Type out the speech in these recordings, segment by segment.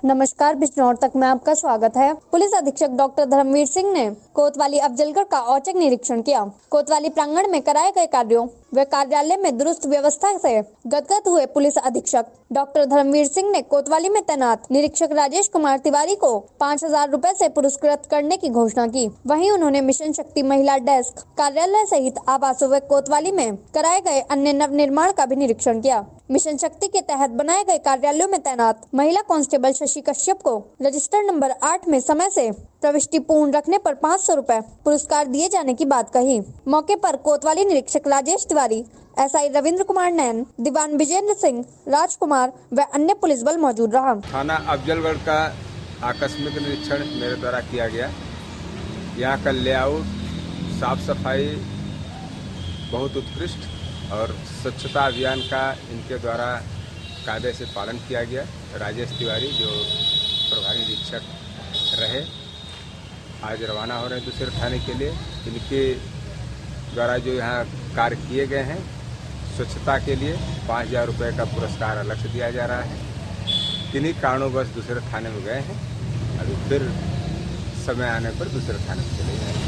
नमस्कार, बिजनौर तक में आपका स्वागत है। पुलिस अधीक्षक डॉक्टर धर्मवीर सिंह ने कोतवाली अफजलगढ़ का औचक निरीक्षण किया। कोतवाली प्रांगण में कराए गए कार्यों व कार्यालय में दुरुस्त व्यवस्था से गदगद हुए पुलिस अधीक्षक डॉक्टर धर्मवीर सिंह ने कोतवाली में तैनात निरीक्षक राजेश कुमार तिवारी को 5,000 रुपए से पुरस्कृत करने की घोषणा की। वहीं उन्होंने मिशन शक्ति महिला डेस्क कार्यालय सहित आवासों व कोतवाली में कराए गए अन्य नव निर्माण का भी निरीक्षण किया। मिशन शक्ति के तहत बनाए गए कार्यालयों में तैनात महिला कांस्टेबल शशि कश्यप को रजिस्टर नंबर 8 में समय से प्रविष्टि पूर्ण रखने पर 500 रुपए पुरस्कार दिए जाने की बात कही। मौके पर कोतवाली निरीक्षक राजेश तिवारी, एसआई रविंद्र कुमार नैन, दीवान विजेंद्र सिंह, राजकुमार व अन्य पुलिस बल मौजूद रहा। थाना अफजलगढ़ का आकस्मिक निरीक्षण मेरे द्वारा किया गया। यहाँ का लेआउट, साफ सफाई बहुत उत्कृष्ट और स्वच्छता अभियान का इनके द्वारा कायदे से पालन किया गया। राजेश तिवारी जो प्रभारी निरीक्षक रहे, आज रवाना हो रहे हैं दूसरे थाने के लिए। इनके द्वारा जो यहाँ कार्य किए गए हैं स्वच्छता के लिए 5,000 रुपये का पुरस्कार अलग से दिया जा रहा है। किन्हीं कारणोंवश दूसरे थाने में गए हैं, अभी फिर समय आने पर दूसरे थाने में चले जाएंगे।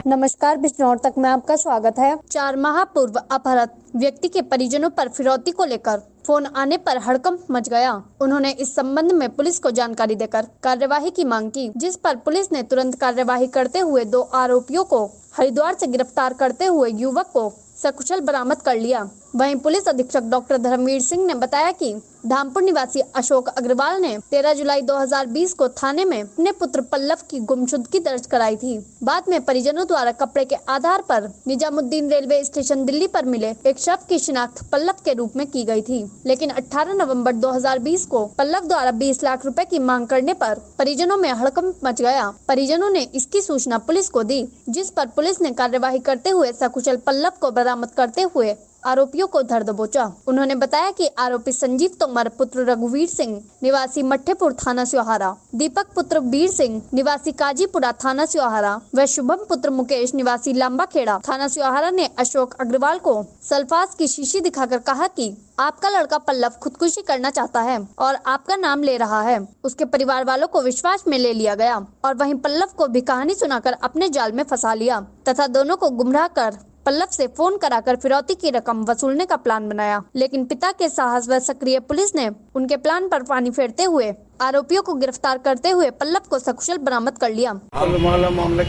नमस्कार, बिजनौर तक में आपका स्वागत है। 4 माह पूर्व अपहृत व्यक्ति के परिजनों पर फिरौती को लेकर फोन आने पर हड़कंप मच गया। उन्होंने इस संबंध में पुलिस को जानकारी देकर कार्यवाही की मांग की, जिस पर पुलिस ने तुरंत कार्यवाही करते हुए 2 आरोपियों को हरिद्वार से गिरफ्तार करते हुए युवक को सकुशल बरामद कर लिया। वहीं पुलिस अधीक्षक डॉक्टर धर्मवीर सिंह ने बताया कि धामपुर निवासी अशोक अग्रवाल ने 13 जुलाई 2020 को थाने में अपने पुत्र पल्लव की गुमशुदगी दर्ज कराई थी। बाद में परिजनों द्वारा कपड़े के आधार पर निजामुद्दीन रेलवे स्टेशन दिल्ली पर मिले एक शव की शिनाख्त पल्लव के रूप में की गई थी। लेकिन 18 नवंबर 2020 को पल्लव द्वारा 20 लाख रुपए की मांग करने पर परिजनों में हड़कंप मच गया। परिजनों ने इसकी सूचना पुलिस को दी, जिस पर पुलिस ने कार्यवाही करते हुए सकुशल पल्लव को बरामद करते हुए आरोपियों को धर दबोचा। उन्होंने बताया कि आरोपी संजीव तोमर पुत्र रघुवीर सिंह निवासी मठेपुर थाना स्योहारा, दीपक पुत्र वीर सिंह निवासी काजीपुरा थाना स्योहारा व शुभम पुत्र मुकेश निवासी लांबा खेड़ा थाना स्योहारा ने अशोक अग्रवाल को सल्फास की शीशी दिखाकर कहा कि आपका लड़का पल्लव खुदकुशी करना चाहता है और आपका नाम ले रहा है। उसके परिवार वालों को विश्वास में ले लिया गया और वहीं पल्लव को भी कहानी सुनाकर अपने जाल में फंसा लिया तथा दोनों को गुमराह कर पल्लव से फोन कराकर फिरौती की रकम वसूलने का प्लान बनाया। लेकिन पिता के साहस व सक्रिय पुलिस ने उनके प्लान पर पानी फेरते हुए आरोपियों को गिरफ्तार करते हुए पल्लव को सकुशल बरामद कर लिया। मामला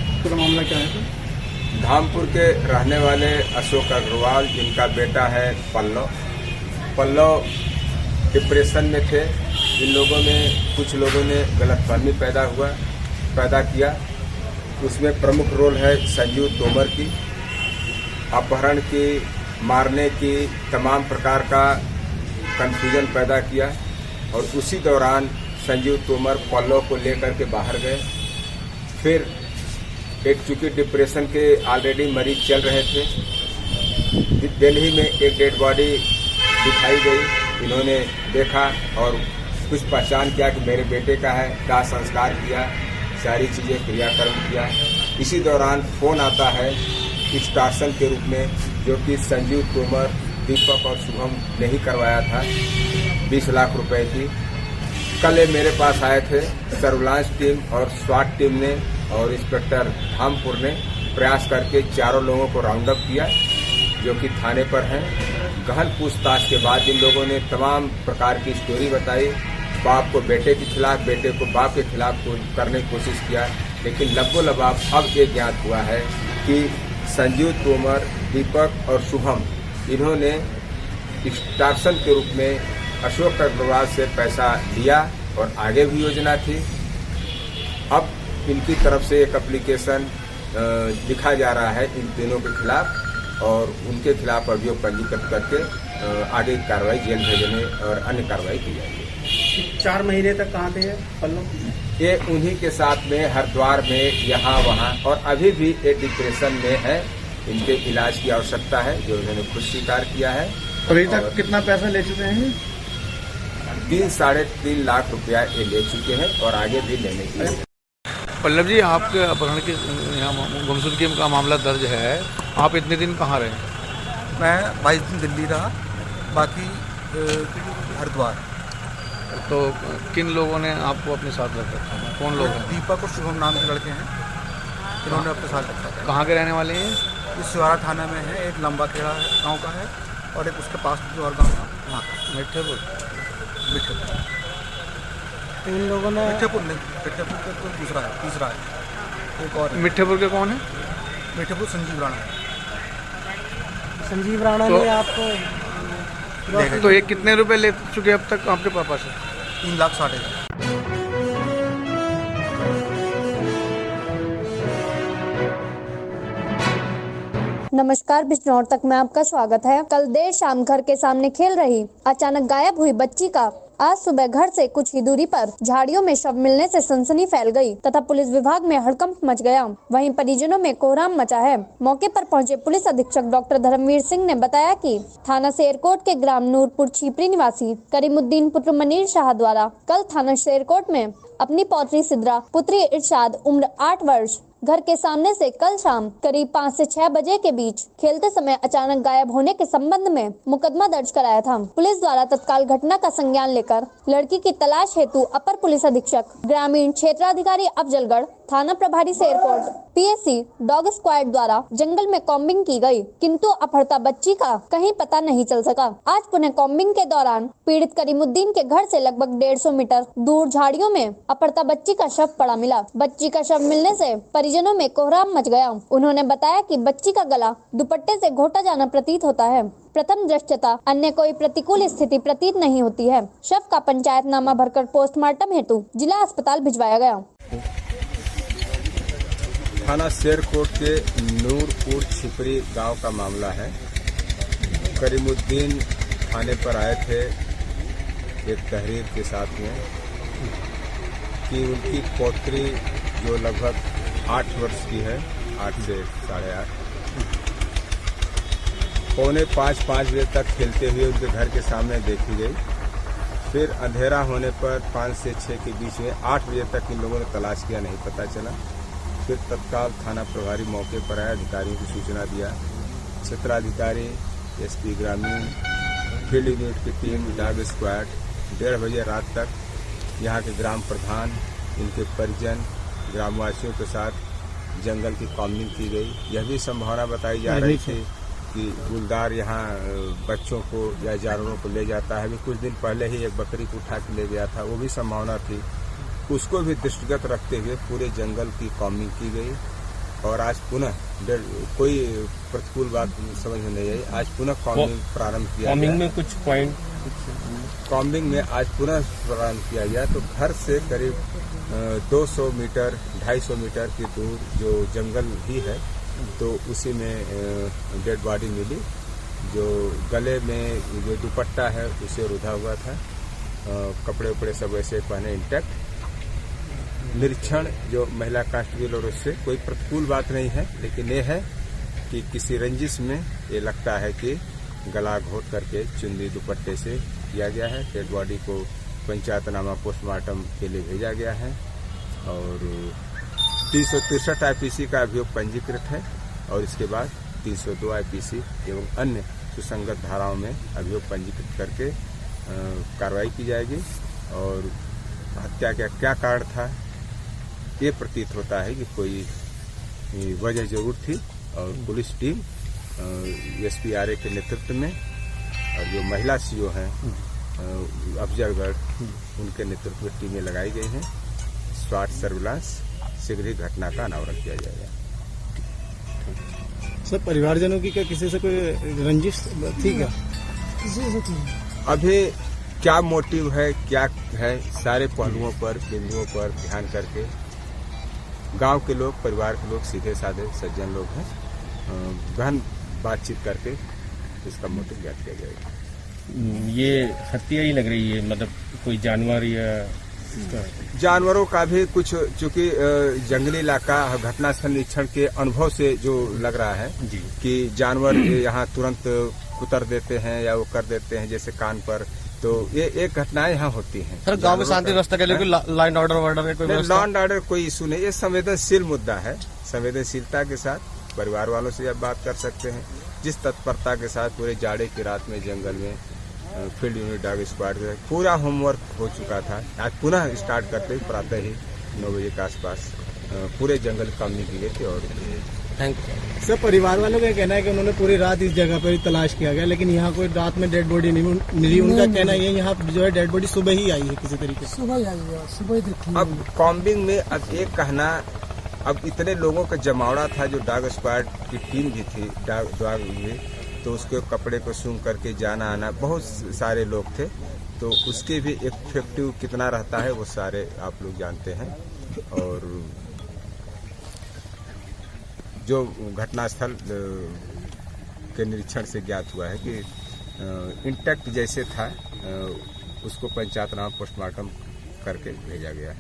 क्या है? धामपुर के रहने वाले अशोक अग्रवाल, जिनका बेटा है पल्लव डिप्रेशन में थे। इन लोगों में कुछ लोगों ने गलतफहमी पैदा किया। उसमें प्रमुख रोल है संजीव तोमर की। अपहरण की, मारने की, तमाम प्रकार का कंफ्यूजन पैदा किया और उसी दौरान संजीव तोमर पल्लव को लेकर के बाहर गए। फिर चूंकि डिप्रेशन के ऑलरेडी मरीज चल रहे थे, दिल्ली में एक डेड बॉडी दिखाई गई। इन्होंने देखा और कुछ पहचान किया कि मेरे बेटे का है, दाह संस्कार किया, सारी चीज़ें क्रियाक्रम किया। इसी दौरान फोन आता है एक्सटॉर्शन के रूप में, जो कि संजीव तोमर, दीपक और शुभम ने ही करवाया था। 20 लाख रुपए की। कल ये मेरे पास आए थे। सर्विलांस टीम और स्वाट टीम ने और इंस्पेक्टर धामपुर ने प्रयास करके चारों लोगों को राउंड अप किया, जो कि थाने पर हैं। गहन पूछताछ के बाद इन लोगों ने तमाम प्रकार की स्टोरी बताई। बाप को बेटे के खिलाफ, बेटे को बाप के खिलाफ करने की कोशिश किया, लेकिन लबो-लबाब अब ये ज्ञात हुआ है कि संजीव तोमर, दीपक और शुभम, इन्होंने एक्सटॉर्शन के रूप में अशोक अग्रवाल से पैसा लिया और आगे भी योजना थी। अब इनकी तरफ से एक एप्लीकेशन लिखा जा रहा है इन तीनों के खिलाफ और उनके खिलाफ अभियोग पंजीकृत करके आगे की कार्रवाई, जेल भेजने और अन्य कार्रवाई की जाएगी। 4 महीने तक कहाँ थे पल्लव? ये उन्हीं के साथ में हरिद्वार में, यहाँ वहाँ, और अभी भी एक डिप्रेशन में है। इनके इलाज की आवश्यकता है, जो इन्होंने खुद स्वीकार किया है। अभी तक कितना पैसा ले चुके हैं? 3-3.5 लाख रुपया ये ले चुके हैं और आगे भी लेने की। पल्लव जी, आपके अपहरण के यहाँ गुमशुदगी का मामला दर्ज है। आप इतने दिन कहाँ रहे? मैं 22 दिन दिल्ली रहा, बाकी हरिद्वार। तो किन लोगों ने आपको अपने साथ रख रखा है? कौन लोग हैं? दीपक और शुभम नाम के लड़के हैं, इन्होंने अपने साथ रखा था। कहाँ के रहने वाले हैं? इस शिवारा थाना में है, एक लंबा खेड़ा गाँव का है और एक उसके पास जो और गाँव है वहाँ का मिठेपुर। मिठेपुर। इन लोगों ने मिठेपुर नहीं, मिठेपुर का तो दूसरा है, तीसरा है, एक और है। मिठेपुर के कौन है? मिठेपुर संजीव राणा। संजीव राणा तो- ने आपको तो ये कितने रुपए ले चुके अब तक आपके पापा से? 3,60,000। नमस्कार, बिजनौर तक में आपका स्वागत है। कल देर शाम घर के सामने खेल रही अचानक गायब हुई बच्ची का आज सुबह घर से कुछ ही दूरी पर झाड़ियों में शव मिलने से सनसनी फैल गई तथा पुलिस विभाग में हड़कंप मच गया। वहीं परिजनों में कोहराम मचा है। मौके पर पहुंचे पुलिस अधीक्षक डॉक्टर धर्मवीर सिंह ने बताया कि थाना शेरकोट के ग्राम नूरपुर छिपरी निवासी करीमुद्दीन पुत्र मनीर शाह द्वारा कल थाना शेरकोट में अपनी पौत्री सिद्रा पुत्री इरशाद उम्र 8 वर्ष घर के सामने से कल शाम करीब 5 से 6 बजे के बीच खेलते समय अचानक गायब होने के संबंध में मुकदमा दर्ज कराया था। पुलिस द्वारा तत्काल घटना का संज्ञान लेकर लड़की की तलाश हेतु अपर पुलिस अधीक्षक ग्रामीण क्षेत्राधिकारी अफजलगढ़, थाना प्रभारी शेरकोट, पीएससी डॉग स्क्वाड द्वारा जंगल में कॉम्बिंग की गई, किंतु अपहृता बच्ची का कहीं पता नहीं चल सका। आज पुनः कॉम्बिंग के दौरान पीड़ित करीमुद्दीन के घर से लगभग 150 मीटर दूर झाड़ियों में अपहृता बच्ची का शव पड़ा मिला। बच्ची का शव मिलने से परिजनों में कोहराम मच गया। उन्होंने बताया कि बच्ची का गला दुपट्टे से घोटा जाना प्रतीत होता है। प्रथम दृष्टता अन्य कोई प्रतिकूल स्थिति प्रतीत नहीं होती है। शव का पंचायतनामा भरकर पोस्टमार्टम हेतु जिला अस्पताल भिजवाया गया। थाना शेरकोट के नूरपुर छिपरी गांव का मामला है। करीमुद्दीन थाने पर आए थे एक तहरीर के साथ में कि उनकी पौत्री जो लगभग 8 वर्ष की है, 8 से 8.5, 4:45 बजे तक खेलते हुए उनके घर के सामने देखी गई। फिर अंधेरा होने पर 5 से 6 के बीच में 8 बजे तक इन लोगों ने तलाश किया, नहीं पता चला। फिर तत्काल थाना प्रभारी मौके पर आया, अधिकारियों को सूचना दिया। क्षेत्राधिकारी, एसपी ग्रामीण, फील्ड यूनिट की टीम, डॉग स्क्वाड 1:30 बजे रात तक यहाँ के ग्राम प्रधान, इनके परिजन, ग्रामवासियों के साथ जंगल की कॉम्बिंग की गई। यह भी संभावना बताई जा रही थी कि गुलदार यहाँ बच्चों को या जानवरों को ले जाता है। अभी कुछ दिन पहले ही एक बकरी को उठा के ले गया था, वो भी संभावना थी। उसको भी दृष्टिगत रखते हुए पूरे जंगल की कॉम्बिंग की गई और आज पुनः कोई प्रतिकूल बात समझ में नहीं आई। आज पुनः कॉम्बिंग प्रारंभ किया गया। कॉम्बिंग में कुछ पॉइंट कॉम्बिंग में आज पुनः प्रारंभ किया गया। तो घर से करीब 200 मीटर 250 मीटर की दूर जो जंगल ही है, तो उसी में डेड बॉडी मिली। जो गले में जो दुपट्टा है उसे रुधा हुआ था, कपड़े उपड़े सब ऐसे पहने इंटैक्ट। निरीक्षण जो महिला कांस्टेबल और उससे कोई प्रतिकूल बात नहीं है, लेकिन ये है कि किसी रंजिश में ये लगता है कि गला घोट करके चुन्नी दुपट्टे से किया गया है। डेड बॉडी को पंचायतनामा पोस्टमार्टम के लिए भेजा गया है और 363 आईपीसी का अभियोग पंजीकृत है और इसके बाद 302 आईपीसी एवं अन्य सुसंगत धाराओं में अभियोग पंजीकृत करके कार्रवाई की जाएगी। और हत्या का क्या कारण था, ये प्रतीत होता है कि कोई वजह जरूर थी और पुलिस टीम एसपीआरए के नेतृत्व में और जो महिला सीओ हैं अफजलगढ़, उनके नेतृत्व में टीमें लगाई गई हैं। स्वाट सर्विलांस शीघ्र ही घटना का अनावरण किया जाएगा। सर, परिवारजनों की क्या किसी से कोई रंजिश थी क्या? अभी क्या मोटिव है, क्या है, सारे पहलुओं पर, बिंदुओं पर ध्यान करके गांव के लोग, परिवार के लोग, सीधे साधे सज्जन लोग हैं, गहन बातचीत करके इसका मोटिव ज्ञात किया जाएगा। ये हत्या ही लग रही है, मतलब कोई जानवर या जानवरों का भी कुछ, चूंकि जंगली इलाका, घटनास्थल निरीक्षण के अनुभव से जो लग रहा है जी कि जानवर यहाँ तुरंत कुतर देते हैं या वो कर देते हैं, जैसे कान पर, तो ये एक घटनाएं यहाँ होती हैं। सर, गांव में शांति व्यवस्था के लिए कोई लाइन ऑर्डर का कोई व्यवस्था? लॉ एंड ऑर्डर कोई इशू नहीं, ये संवेदनशील मुद्दा है। संवेदनशीलता के साथ परिवार वालों से आप बात कर सकते हैं। जिस तत्परता के साथ पूरे जाड़े की रात में जंगल में फील्ड यूनिट डॉग स्क्वाड के पूरा होमवर्क हो चुका था। आज पुनः स्टार्ट करते ही प्रातः ही 9 बजे के आसपास पूरे जंगल कामनी की गई थी। और थैंक यू। सर, परिवार वालों का कहना है कि उन्होंने पूरी रात इस जगह पर ही तलाश किया गया, लेकिन यहाँ कोई रात में डेड बॉडी नहीं मिली। उनका कहना ये यहाँ जो है डेड बॉडी सुबह ही आई है किसी तरीके से। सुबह ही आई है, सुबह ही देखी। अब कॉम्बिंग में अब एक कहना, अब इतने लोगों का जमावड़ा था, जो डॉग स्क्वाड की टीम भी थी, डॉग भी, तो उसके कपड़े को सूंघ करके जाना आना, बहुत सारे लोग थे, तो उसके भी इफेक्टिव कितना रहता है वो सारे आप लोग जानते हैं। और जो घटनास्थल के निरीक्षण से ज्ञात हुआ है कि इंटैक्ट जैसे था, उसको पंचायत नाम पोस्टमार्टम करके भेजा गया है।